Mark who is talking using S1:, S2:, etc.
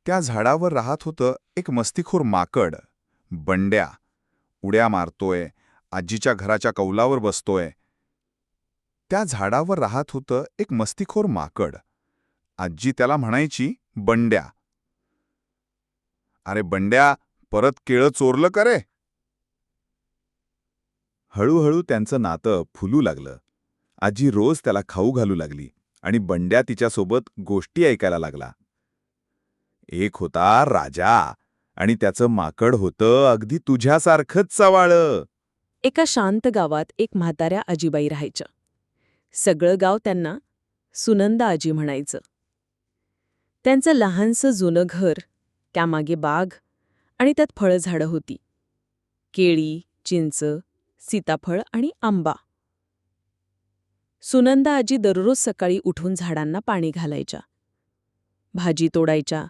S1: त्या झाडावर राहत होतं एक मस्तीखोर माकड, बंड्या. उड्या मारतोय, आजीच्या घराच्या कौलावर बसतोय. त्या झाडावर राहत होतं एक मस्तीखोर माकड. आजी त्याला म्हणायची, बंड्या. अरे बंड्या, परत केळं चोरलं का रे? हळूहळू त्यांचं नातं फुलू लागलं. आजी रोज त्याला खाऊ घालू लागली आणि बंड्या तिच्यासोबत गोष्टी ऐकायला लागला. एक होता राजा आणि त्याचं माकड होतं अगदी तुझ्यासारखंच चवाळं.
S2: एका शांत गावात एक म्हाताऱ्या आजीबाई राहायच्या. सगळं गाव त्यांना सुनंदा आजी म्हणायचं. त्यांचं लहानसं जुनं घर, त्यामागे बाग आणि त्यात फळझाडं होती. केळी, चिंच, सीताफळ आणि आंबा. सुनंदा आजी दररोज सकाळी उठून झाडांना पाणी घालायच्या. भाजी तोडायच्या,